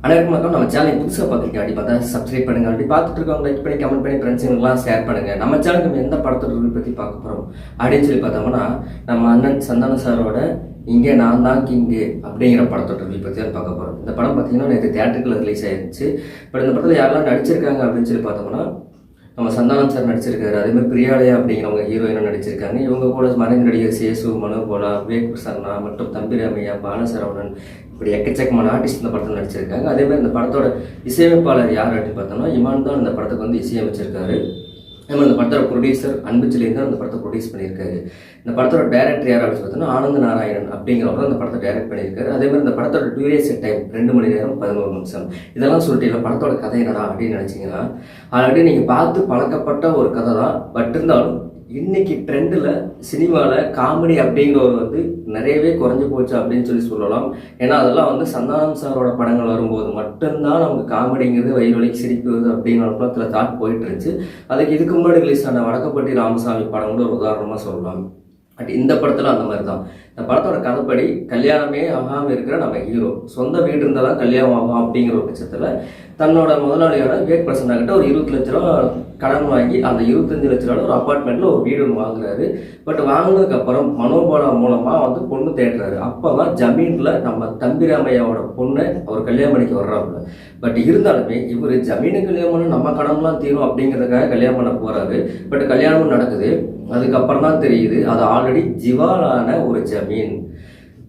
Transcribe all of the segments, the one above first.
அனைவருக்கும் வணக்கம். நம்ம சேனல் புதுசாக பார்த்துருக்கேன். அப்படி பார்த்தா சப்ஸ்கிரைப் பண்ணுங்க. அப்படி பார்த்துட்டு இருக்கவங்க லைக் பண்ணி கமெண்ட் பண்ணி ஃப்ரெண்ட்ஸுங்கெல்லாம் ஷேர் பண்ணுங்க. நம்ம சேனலுக்கு நம்ம எந்த படத்தோட ரிவ்யூ பற்றி பார்க்க போகிறோம் அப்படின்னு சொல்லி பார்த்தோம்னா, நம்ம அண்ணன் சந்தான சாரோட இங்கே நான் தான் கிங்கு அப்படிங்கிற படத்தோட ரிவ்யூ பற்றி தான் பார்க்க போகிறோம். இந்த படம் பார்த்தீங்கன்னா நேற்று தியேட்டருக்குள்ள ரிலீஸ் ஆயிருந்துச்சு. பட் இந்த படத்தில் யாரெல்லாம் நடிச்சிருக்காங்க அப்படின்னு சொல்லி பார்த்தோம்னா, நம்ம சந்தானம் சார் நடிச்சிருக்காரு. அதேமாதிரி பிரியாலயா அப்படிங்கிறவங்க ஹீரோயினும் நடிச்சிருக்காங்க. இவங்க கூட மறைந்த நடிகர் சேசு, மனோபாலா, விவேக் பிரசன்னா மற்றும் தம்பிராமையா, பாலசரவணன் இப்படி எக்கச்சக்கமான ஆர்டிஸ்ட் இந்த படத்தில் நடிச்சிருக்காங்க. அதேமாதிரி இந்த படத்தோட இசையமைப்பாளர் யார் அப்படின்னு பார்த்தோம்னா, இமான் தான் இந்த படத்துக்கு வந்து இசையமைச்சிருக்காரு. நம்ம இந்த படத்தோட ப்ரொடியூசர் அன்புச்சிலேருந்து தான் இந்த படத்தை ப்ரொடியூஸ் பண்ணியிருக்காரு. இந்த படத்தோட டைரக்டர் யார் அப்படின்னு பார்த்தோன்னா, ஆனந்த நாராயணன் அப்படிங்கிறவர் தான் இந்த படத்தை டைரக்ட் பண்ணியிருக்காரு. அதேமாதிரி இந்த படத்தோட டியூரேஷன் டைம் 2 மணி நேரம் 11 நிமிஷம். இதெல்லாம் சொல்லிட்டு இல்லை படத்தோட கதை என்னடா அப்படின்னு நினச்சிங்கன்னா, ஆல்ரெடி நீங்கள் பார்த்து பழக்கப்பட்ட ஒரு கதை தான். பட் இருந்தாலும் இன்னைக்கு ட்ரெண்டில் சினிமாவில் காமெடி அப்படிங்கிறது வந்து நிறையவே குறைஞ்சி போச்சு அப்படின்னு சொல்லலாம். ஏன்னா அதெல்லாம் வந்து சந்தானம் சாரோட படங்கள் வரும்போது மட்டும்தான் நமக்கு காமெடிங்கிறது வயிறு வலிக்கு சிரிப்பு வருது அப்படிங்கிற படத்தில் தாட் போயிட்டு இருந்துச்சு. அதுக்கு இதுக்கு முன்னாடி ரிலீஸ் ஆன வடக்கப்பட்டி ராமசாமி படம் கூட ஒரு உதாரணமாக சொல்லலாம். பட் இந்த படத்தில் அந்த மாதிரி தான். இந்த படத்தோட கதைப்படி கல்யாணமே ஆகாமல் இருக்கிற நம்ம ஹீரோ சொந்த வீடு இருந்தால் தான் கல்யாணம் ஆகும் அப்படிங்கிற ஒரு பட்சத்தில் தன்னோட முதலாளியோட விவேக் பிரசன்னா கிட்ட ஒரு 20 லட்ச ரூபா கடன் வாங்கி அந்த 25 லட்ச ரூபா ஒரு அப்பார்ட்மெண்ட்டில் ஒரு வீடு ஒன்று வாங்குறாரு. பட் வாங்கினதுக்கப்புறம் மனோபாலா மூலமாக வந்து பொண்ணு தேடுறாரு. அப்போ தான் ஜமீனில் நம்ம தம்பிராமையாவோட பொண்ணை அவர் கல்யாணம் பண்ணிக்க வர்றாப்புல. பட் இருந்தாலுமே இவர் ஜமீனு கல்யாணம் பண்ண நம்ம கடன்லாம் தீரும் அப்படிங்கிறதுக்காக கல்யாணம் பண்ண போகிறாரு. பட் கல்யாணமும் நடக்குது. அதுக்கப்புறம் தான் தெரியுது அது ஆல்ரெடி ஜிவாலான ஒரு ஜமீன்.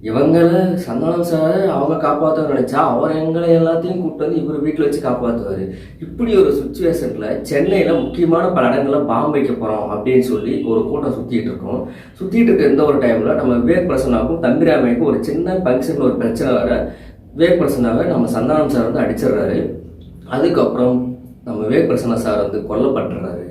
இவங்களை சந்தானம் சார் அவங்க காப்பாற்ற நினைச்சா அவர் எங்களை எல்லாத்தையும் கூப்பிட்டு வந்து இவர் வீட்டில் வச்சு காப்பாற்றுவார். இப்படி ஒரு சுச்சுவேஷனில் சென்னையில் முக்கியமான பல இடங்களில் பாம்பு வைக்க போகிறோம் அப்படின்னு சொல்லி ஒரு கூட்டம் சுற்றிட்டு இருக்கோம். சுற்றிட்டு இருக்க இந்த ஒரு டைமில் நம்ம விவேக் பிரசன்னாவுக்கும் தம்பிராமைக்கும் ஒரு சின்ன ஃபங்க்ஷனில் ஒரு பிரச்சனை வர விவேக் பிரசன்னாவை நம்ம சந்தானம் சார் வந்து அடிச்சிடுறாரு. அதுக்கப்புறம் நம்ம விவேக் பிரசன்னா சார் வந்து கொல்லப்பட்டுறாரு.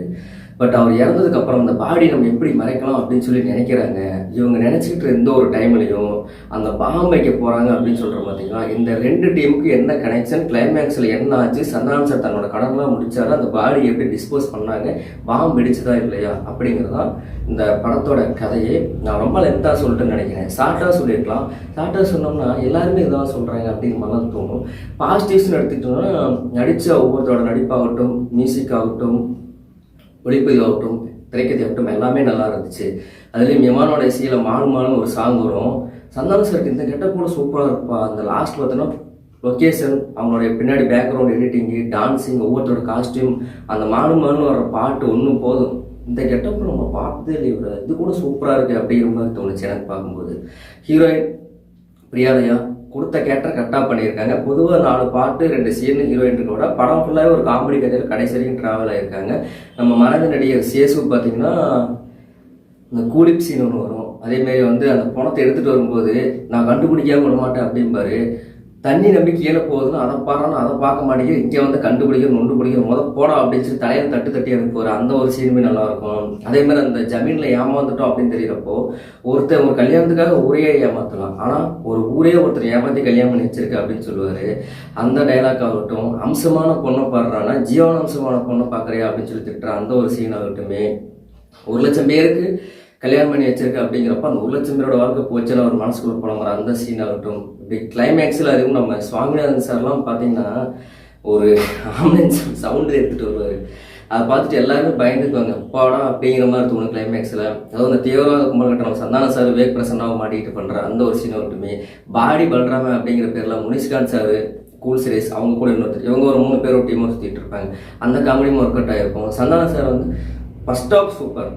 பட் அவர் இறந்ததுக்கப்புறம் அந்த பாடி நம்ம எப்படி மறைக்கலாம் அப்படின்னு சொல்லி நினைக்கிறாங்க. இவங்க நினச்சிக்கிட்டு எந்த ஒரு டைம்லையும் அந்த பாம்பு வைக்க போகிறாங்க அப்படின்னு சொல்கிற பார்த்தீங்கன்னா, இந்த 2 டீமுக்கு என்ன கனெக்ஷன், கிளைமேக்ஸில் என்ன ஆச்சு, சந்தானம் சார் தன்னோட கடன்லாம் முடிச்சாரு, அந்த பாடி எப்படி டிஸ்போஸ் பண்ணாங்க, பாம்பு வெடிச்சதா இல்லையா அப்படிங்கிறதான் இந்த படத்தோட கதையே. நான் ரொம்ப லென்த்தாக சொல்லிட்டுன்னு நினைக்கிறேன். ஷார்ட்டாக சொல்லியிருக்கலாம். ஷார்ட்டாக சொன்னோம்னா எல்லாருமே இதெல்லாம் சொல்கிறாங்க அப்படிங்கிற மாதிரிலாம் தோணும். பாசிட்டிவ்ஸ்னு எடுத்துக்கிட்டோம்னா, நடித்த ஒவ்வொருத்தரோட நடிப்பாகட்டும், மியூசிக் ஆகட்டும், ஒளிப்பதிவாகட்டும், திரைக்கதையாகட்டும் எல்லாமே நல்லா இருந்துச்சு. அதுலேயும் யமானோட இசையில் மானுமானு ஒரு சாங் வரும். சந்தானம் சாருக்கு இந்த கெட்ட கூட சூப்பராக இருப்பா. அந்த லாஸ்ட் பார்த்தோன்னா லொக்கேஷன், அவங்களுடைய பின்னாடி பேக்ரவுண்ட் எடிட்டிங்கு, டான்ஸிங், ஒவ்வொருத்தரோட காஸ்டியூம், அந்த மானுமானு வர்ற பாட்டு ஒன்றும் போதும். இந்த கெட்டப்பு நம்ம பார்த்ததே இல்லை, இவர் இது கூட சூப்பராக இருக்குது அப்படிங்கிற மாதிரி தோணுச்சு எனக்கு பார்க்கும்போது. ஹீரோயின் பிரியாலயா கொடுத்த கேரக்டர் கரெக்டாக பண்ணியிருக்காங்க. பொதுவாக 4 பாட்டு 2 சீன் ஹீரோயின்களோட படம் ஃபுல்லாகவே ஒரு காமெடி கதையில் கடைசி வரைக்கும் ட்ராவல் ஆகியிருக்காங்க. நம்ம மறைந்த நடிகர் சேசு பார்த்தீங்கன்னா இந்த கூலிப் சீன் ஒன்று வரும். அதேமாரி வந்து அந்த பணத்தை எடுத்துகிட்டு வரும்போது நான் கண்டுபிடிக்காம விட மாட்டேன் அப்படிம்பாரு. தண்ணி நம்பி கீழே போகுதுன்னு அதை பாடுறான்னு அதை பார்க்க மாட்டேங்குது. இங்கே வந்து கண்டுபிடிக்கிற நொண்டு பிடிக்கிற போடா அப்படின்னு சொல்லி தலையில் தட்டி எனக்கு போகிற அந்த ஒரு சீனுமே நல்லாயிருக்கும். அதேமாதிரி அந்த ஜமீனில் ஏமாந்துட்டோம் அப்படின்னு தெரிகிறப்போ ஒருத்தர் ஒரு கல்யாணத்துக்காக ஊரையே ஏமாற்றலாம், ஆனால் ஒரு ஊரே ஒருத்தர் ஏமாற்றி கல்யாணம் பண்ணி வச்சிருக்கு அப்படின்னு சொல்லுவார். அந்த டைலாக் ஆகட்டும், அம்சமான பொண்ணை பாடுறான்னா ஜீவன அம்சமான பொண்ணை பார்க்குறியா அப்படின்னு சொல்லி திட்டுற அந்த ஒரு சீன் ஆகட்டுமே, 1 லட்சம் பேருக்கு கல்யாணம் பண்ணி வச்சிருக்கு அப்படிங்கிறப்ப அந்த 1 லட்சம் பேரோட வாழ்க்கை போச்சுன்னா ஒரு மனசுக்குள்ள போனவங்க அந்த சீன் ஆகட்டும். இப்படி கிளைமேக்ஸில் அதுவும் நம்ம சுவாமிநாதன் சார்லாம் பார்த்தீங்கன்னா ஒரு ஆம்புலன்ஸ் சவுண்டு எடுத்துகிட்டு வருவார். அதை பார்த்துட்டு எல்லாருமே பயந்துக்குவாங்க, அப்பாடா அப்படிங்கிற மாதிரி தோணும் கிளைமேக்ஸில். அதாவது அந்த தீவிரவாத கும்பல் கட்ட நம்ம சந்தான சார் விவேக் பிரசன்னாவை மாட்டிக்கிட்டு பண்ணுற அந்த ஒரு சீன் ஆகட்டுமே. பாடி பல்ராம அப்படிங்கிற பேரில் முனிஷ்காந்த் சார், கூல் சுரேஷ் அவங்க கூட இன்னொருத்தர், இவங்க ஒரு 3 பேரோட டீமாக சுற்றிட்டு இருப்பாங்க. அந்த காமெடியும் ஒர்க் அவுட் ஆகிருக்கும். சந்தான சார் வந்து ஃபர்ஸ்ட் ஆஃப் சூப்பர்.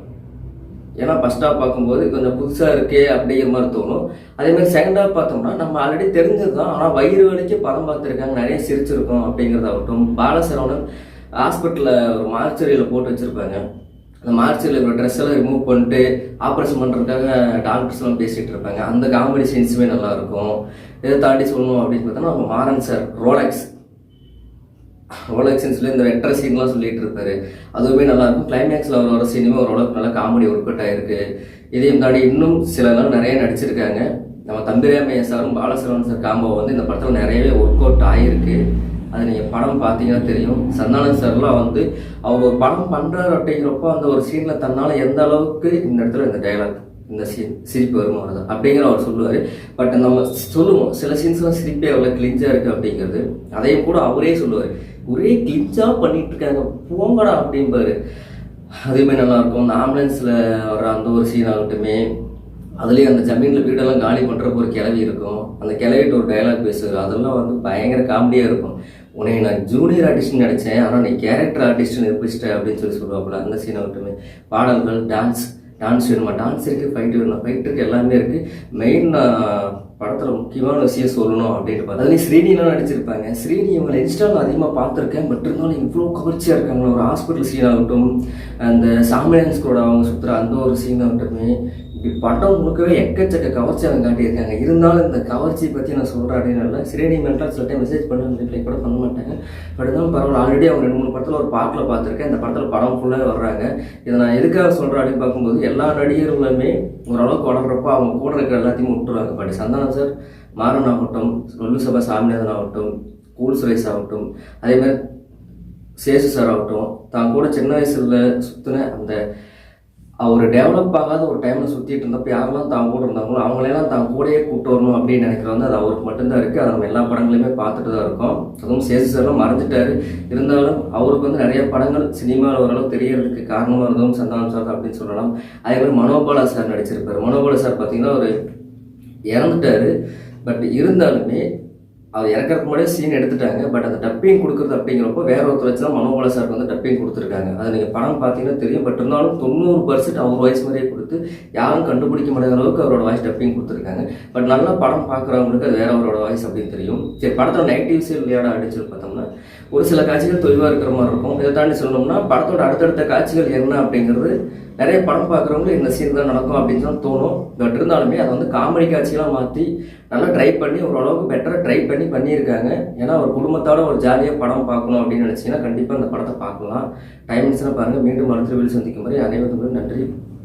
ஏன்னா ஃபர்ஸ்ட் ஹாஃப் பார்க்கும்போது கொஞ்சம் புதுசாக இருக்கே அப்படிங்கிற மாதிரி தோணும். அதேமாதிரி செகண்ட் ஹாஃப் பார்த்தோம்னா நம்ம ஆல்ரெடி தெரிஞ்சது தான், ஆனால் வயிறு வலிக்கு படம் பார்த்துருக்காங்க, நிறைய சிரிச்சிருக்கோம் அப்படிங்கிறதாகட்டும். பாலசரவணன் ஹாஸ்பிட்டலில் ஒரு மார்ச்சரியில் போட்டு வச்சுருப்பாங்க. அந்த மார்ச்சரியில் ஒரு ட்ரெஸ் எல்லாம் ரிமூவ் பண்ணிட்டு ஆப்ரேஷன் பண்ணுறதுக்காக டாக்டர்ஸ்லாம் பேசிகிட்டு இருப்பாங்க. அந்த காமெடி சீன்ஸுமே நல்லாயிருக்கும். இதை தாண்டி சொல்லணும் அப்படின்னு பார்த்தோன்னா நம்ம மாறன் சார் ரோலக்ஸன்ஸில் இந்த வெட்டர சீன்லாம் சொல்லிட்டு இருப்பாரு. அதுவுமே நல்லாயிருக்கும். கிளைமேக்ஸில் வர சீனுமே ஓரளவுக்கு நல்லா காமெடி ஒர்க் அவுட் ஆகிருக்கு. இதையும் தாண்டி இன்னும் சிலலாம் நிறைய நடிச்சிருக்காங்க. நம்ம தம்பிராமையா சாரும் பாலசரவன் சார் காம்போ வந்து இந்த படத்தில் நிறையவே ஒர்க் அவுட் ஆகிருக்கு. அது நீங்கள் படம் பார்த்தீங்கன்னா தெரியும். சந்தானம் சார்லாம் வந்து அவர் ஒரு படம் பண்ணுறாரு அப்படிங்கிறப்போ அந்த ஒரு சீனில் தன்னால் எந்த அளவுக்கு இந்த இடத்துல இந்த டைலாக் இந்த சீன் சிரிப்பு வரும் அவ்வளோதான் அப்படிங்கிற அவர் சொல்லுவார். பட் நம்ம சொல்லுவோம் சில சீன்ஸ்லாம் சிரிப்பே அவ்வளோ கிளிஞ்சாக இருக்குது அப்படிங்கிறது. அதையும் கூட அவரே சொல்லுவார், ஒரே கிளிஞ்சாக பண்ணிட்டு இருக்காங்க போங்கடா அப்படிம்பாரு. அதுவுமே நல்லாயிருக்கும். இந்த ஆம்புலன்ஸில் வர அந்த ஒரு சீன் ஆகட்டுமே, அதுலேயும் அந்த ஜமீனில் வீடெல்லாம் காலி பண்ணுறப்ப ஒரு கிளவி இருக்கும், அந்த கிளவிட்டு ஒரு டைலாக் பேசுவார், அதெல்லாம் வந்து பயங்கர காமெடியாக இருக்கும். உன்னை நான் ஜூனியர் ஆர்டிஸ்ட்னு நினச்சேன், ஆனால் நீ கேரக்டர் ஆர்டிஸ்ட்னு நிரூபிச்சிட்ட அப்படின்னு சொல்லுவாப்புல. அந்த சீன் ஆகட்டுமே, பாடல்கள், டான்ஸ் வேணுமா, டான்ஸ் இருக்குது, ஃபைட் வேணுமா, ஃபைட் இருக்குது, எல்லாமே இருக்குது. மெயின் படத்தில் முக்கியமான விஷயம் சொல்லணும் அப்படின்னு பார்த்தா அதுலேயும் ஸ்ரீனிலாம் நடிச்சிருப்பாங்க. ஸ்ரீனி இவங்களை இன்ஸ்டாவில் அதிகமாக பார்த்துருக்கேன். பட் இருந்தாலும் இவ்வளோ கவர்ச்சியாக இருக்காங்க. ஒரு ஹாஸ்பிட்டல் சீன் ஆகட்டும், அந்த சாம்பியன்ஸ் கூட அவங்க சுற்றுற அந்த ஒரு சீன் ஆகட்டுமே, இப்படி படம் முழுக்கவே எக்கச்சக்க கவர்ச்சி அவங்க காட்டியிருக்காங்க. இருந்தாலும் இந்த கவர்ச்சி பற்றி நான் சொல்கிறேன் அப்படின்னு இல்லை. ஸ்ரீனி மென்டலாக சில டைம் மெசேஜ் பண்ண ரிப்ளை கூட பண்ண மாட்டாங்க. பட் இருந்தாலும் பரவாயில்ல, ஆல்ரெடி அவங்க 2-3 படத்தில் ஒரு பாட்டில் பார்த்துருக்கேன். இந்த படத்தில் படம் ஃபுல்லாக வர்றாங்க. இதை நான் எதுக்காக சொல்கிறேன் அப்படின்னு பார்க்கும்போது, எல்லா நடிகர்களுமே ஓரளவுக்கு வளர்றப்போ அவங்க கூட இருக்கிற எல்லாத்தையும் விட்டுருவாங்க. பட் சந்தானம் சார், மாறன் ஆகட்டும், லொல்லு சபா சாமிநாதன் ஆகட்டும், கூல் சுரேஷ் ஆகட்டும், அதேமாதிரி சேசு சார் ஆகட்டும், தான் கூட சின்ன வயசில் சுற்றின அந்த அவர் டெவலப் ஆகாத ஒரு டைமில் சுற்றிட்டு இருந்தப்போ யாரெல்லாம் தான் கூட இருந்தாங்களோ அவங்களெல்லாம் தான் கூடயே கூப்பிட்டு வரணும் அப்படின்னு நினைக்கிறது வந்து அது அவருக்கு மட்டும்தான் இருக்குது. அதை நம்ம எல்லா படங்களையுமே பார்த்துட்டு தான் இருக்கோம். அதுவும் சேசு சார்லாம் மறைஞ்சிட்டாரு. இருந்தாலும் அவருக்கு வந்து நிறைய படங்கள் சினிமாவில் ஓரளவு தெரியறதுக்கு காரணமாக இருந்ததும் சந்தானம் சார் அப்படின்னு சொல்லலாம். அதே மாதிரி மனோபாலா சார் நடிச்சிருப்பார். மனோபாலா சார் பார்த்தீங்கன்னா அவர் இறந்துட்டார். பட் இருந்தாலுமே அவர் இறக்கிறதுக்கு முன்னாடியே சீன் எடுத்துட்டாங்க. பட் அந்த டப்பிங் கொடுக்குறது அப்படிங்கிறப்போ வேற ஒருத்தர் வச்சு தான் மனோபாலா சாருக்கு வந்து டப்பிங் கொடுத்துருக்காங்க. அது நீங்கள் படம் பார்த்தீங்கன்னா தெரியும். பட் இருந்தாலும் 90% அவர் வாய்ஸ் மாதிரியே கொடுத்து யாரும் கண்டுபிடிக்க முடியாத அளவுக்கு அவரோட வாய்ஸ் டப்பிங் கொடுத்துருக்காங்க. பட் நல்லா படம் பார்க்குறவங்களுக்கு அது வேற அவரோட வாய்ஸ் அப்படின்னு தெரியும். சரி, படத்தோட நெகட்டிவ்ஸே விளையாட அடிச்சு பார்த்தோம்னா ஒரு சில காட்சிகள் தொய்வாக இருக்கிற மாதிரி இருக்கும். இதை தாண்டி சொல்லணும்னா படத்தோட அடுத்தடுத்த காட்சிகள் என்ன அப்படிங்கிறது நிறைய படம் பார்க்குறவங்களுக்கு இந்த சீன் தான் நடக்கும் அப்படின்னு தான் தோணும். பட் இருந்தாலுமே அதை வந்து காமெடி காட்சியெல்லாம் மாற்றி நல்லா ட்ரை பண்ணி ஓரளவுக்கு பெட்டராக ட்ரை பண்ணியிருக்காங்க. ஏன்னா ஒரு குடும்பத்தோட ஒரு ஜாலியாக படம் பார்க்கணும் அப்படின்னு நினச்சிங்கன்னா கண்டிப்பாக அந்த படத்தை பார்க்கலாம். டைம் இருந்துச்சுன்னா பாருங்கள். மீண்டும் அடுத்த வீடியோ சந்திக்கும் வரை அனைவருக்கும் நன்றி.